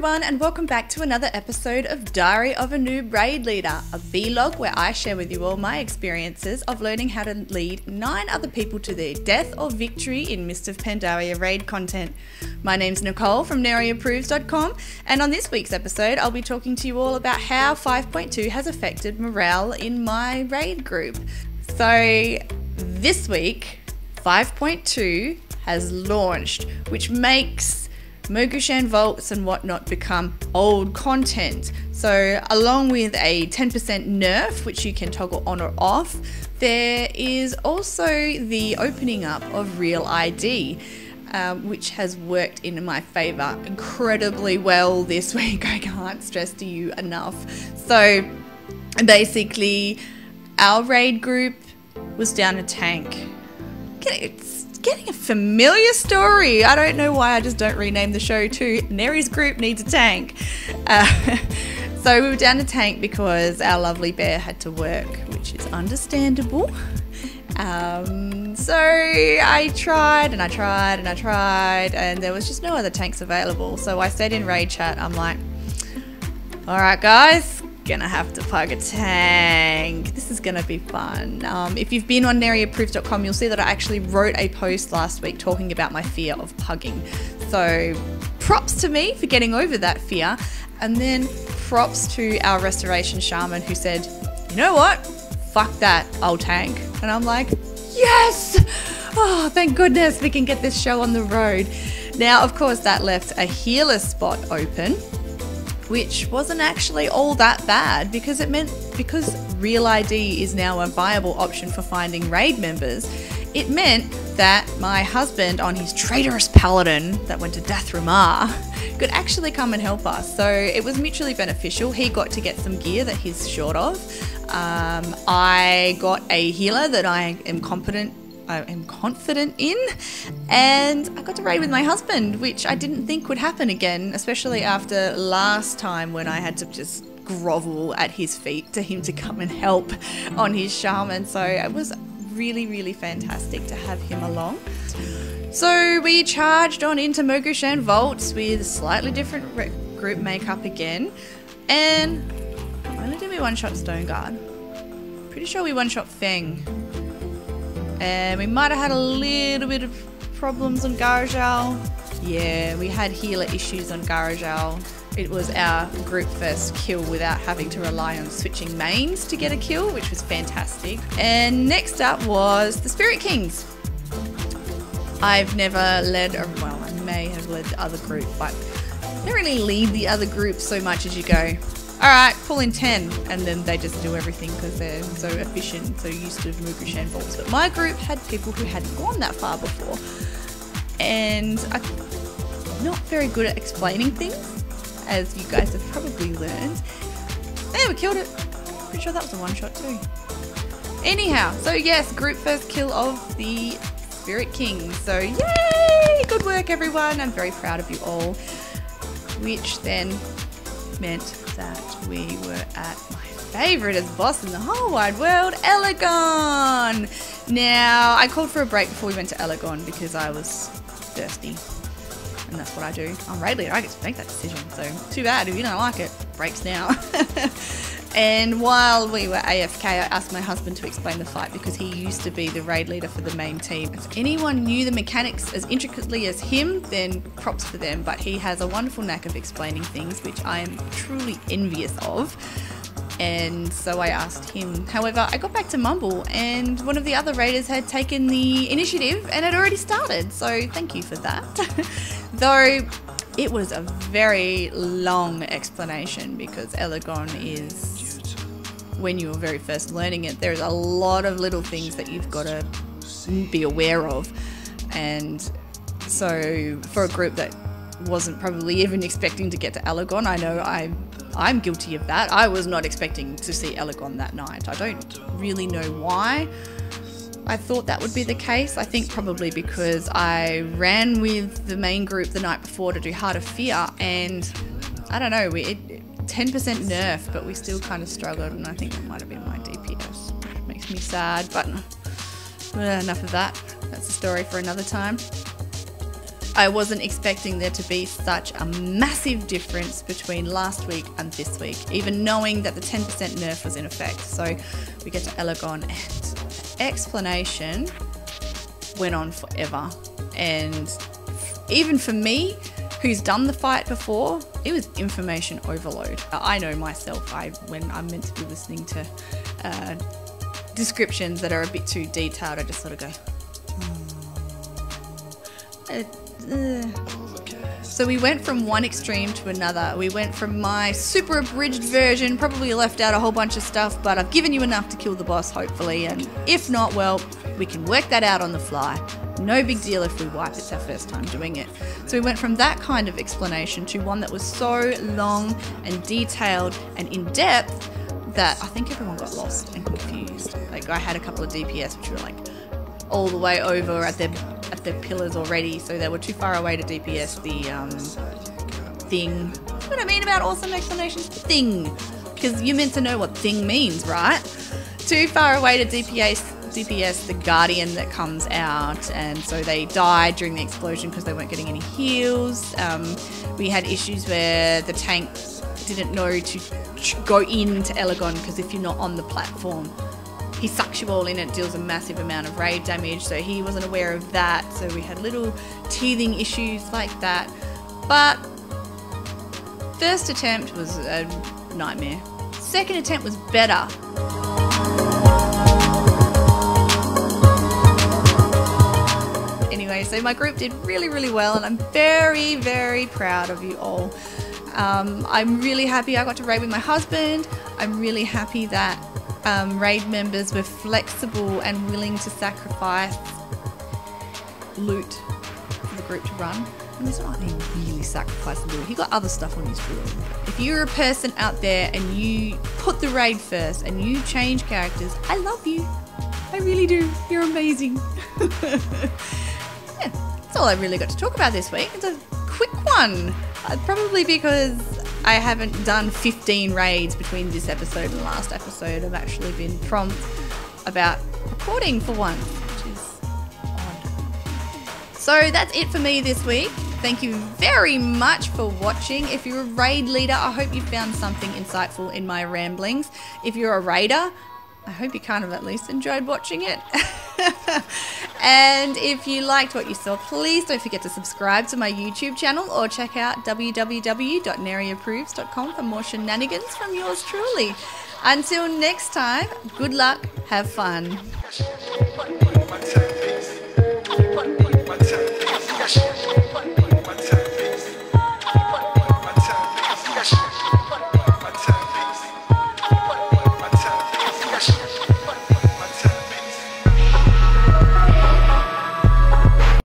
everyone, and welcome back to another episode of Diary of a Noob Raid Leader, a vlog where I share with you all my experiences of learning how to lead 9 other people to their death or victory in Mist of Pandaria raid content. My name's Nicole from NeriApproves.com, and on this week's episode I'll be talking to you all about how 5.2 has affected morale in my raid group. So this week 5.2 has launched, which makes Mogushan vaults and whatnot become old content. So along with a 10% nerf, which you can toggle on or off, there is also the opening up of Real ID, which has worked in my favour incredibly well this week. I can't stress to you enough. So basically our raid group was down a tank. It's getting a familiar story. I don't know why I just don't rename the show to Neri's group needs a tank. So we were down a tank because our lovely bear had to work, which is understandable. So I tried and there was just no other tanks available. So I said in raid chat, I'm like, all right guys, gonna have to pug a tank. This is gonna be fun. If you've been on NeriApproves.com, you'll see that I actually wrote a post last week talking about my fear of pugging. So props to me for getting over that fear, and then props to our restoration shaman who said, you know what, fuck that, I'll tank. And I'm like, yes! Oh, thank goodness we can get this show on the road. Now of course that left a healer spot open, which wasn't actually all that bad because because Real ID is now a viable option for finding raid members, it meant that my husband on his traitorous paladin that went to Dathramar could actually come and help us. So it was mutually beneficial. He got to get some gear that he's short of. I got a healer that I am confident in, and I got to raid with my husband, which I didn't think would happen again, especially after last time when I had to just grovel at his feet to him to come and help on his shaman. So it was really, really fantastic to have him along. So we charged on into Mogushan vaults with slightly different group makeup again, and not only did we one-shot Stoneguard, pretty sure we one-shot Feng. And we might have had a little bit of problems on Garajal. Yeah, we had healer issues on Garajal. It was our group first kill without having to rely on switching mains to get a kill, which was fantastic. And next up was the Spirit Kings. I've never led, well, I may have led the other group, but I don't really lead the other group so much as you go, alright, pull in 10, and then they just do everything because they're so efficient, so used to Mogushan vaults. But my group had people who hadn't gone that far before, and I'm not very good at explaining things, as you guys have probably learned. Yeah, we killed it. Pretty sure that was a one-shot too. Anyhow, so yes, group first kill of the Spirit Kings. So yay! Good work everyone. I'm very proud of you all. Which then meant that we were at my favouriteest boss in the whole wide world, Elegon. Now, I called for a break before we went to Elegon because I was thirsty. And that's what I do. I'm raid leader, I get to make that decision. So, too bad if you don't like it, breaks now. And while we were AFK, I asked my husband to explain the fight because he used to be the raid leader for the main team. If anyone knew the mechanics as intricately as him, then props for them. But he has a wonderful knack of explaining things, which I am truly envious of. And so I asked him. However, I got back to Mumble and one of the other raiders had taken the initiative and had already started. So thank you for that. Though it was a very long explanation because Elegon is, when you're very first learning it, there's a lot of little things that you've got to be aware of. And so for a group that wasn't probably even expecting to get to Elegon, I know I'm guilty of that. I was not expecting to see Elegon that night. I don't really know why I thought that would be the case. I think probably because I ran with the main group the night before to do Heart of Fear, and I don't know, 10% nerf, but we still kind of struggled, and I think that might have been my DPS, which makes me sad, but enough of that. That's a story for another time. I wasn't expecting there to be such a massive difference between last week and this week, even knowing that the 10% nerf was in effect. So we get to Elegon, and the explanation went on forever. And even for me, who's done the fight before, it was information overload. I know myself, when I'm meant to be listening to descriptions that are a bit too detailed, I just sort of go, So we went from one extreme to another. We went from my super abridged version, probably left out a whole bunch of stuff, but I've given you enough to kill the boss, hopefully, and if not, well, we can work that out on the fly. No big deal if we wipe, it's our first time doing it. So we went from that kind of explanation to one that was so long and detailed and in-depth that I think everyone got lost and confused. Like, I had a couple of DPS which were like all the way over at their pillars already, so they were too far away to DPS the thing. What I mean about awesome explanations? Thing. Because you're meant to know what thing means, right? Too far away to DPS the guardian that comes out, and so they died during the explosion because they weren't getting any heals. We had issues where the tank didn't know to go into Elegon, because if you're not on the platform, he sucks you all in. It deals a massive amount of raid damage, so he wasn't aware of that. So we had little teething issues like that. But first attempt was a nightmare. Second attempt was better. Anyway, so my group did really, really well, and I'm very, very proud of you all. I'm really happy I got to raid with my husband. I'm really happy that raid members were flexible and willing to sacrifice loot for the group to run. And it's not like they really sacrificed loot. He got other stuff on his drill. If you're a person out there and you put the raid first and you change characters, I love you. I really do. You're amazing. Yeah, that's all I really got to talk about this week. It's a quick one. Probably because I haven't done 15 raids between this episode and the last episode. I've actually been prompt about recording for once, which is odd. So that's it for me this week. Thank you very much for watching. If you're a raid leader, I hope you found something insightful in my ramblings. If you're a raider, I hope you kind of at least enjoyed watching it. And if you liked what you saw, please don't forget to subscribe to my YouTube channel or check out www.neriapproves.com for more shenanigans from yours truly. Until next time, good luck, have fun.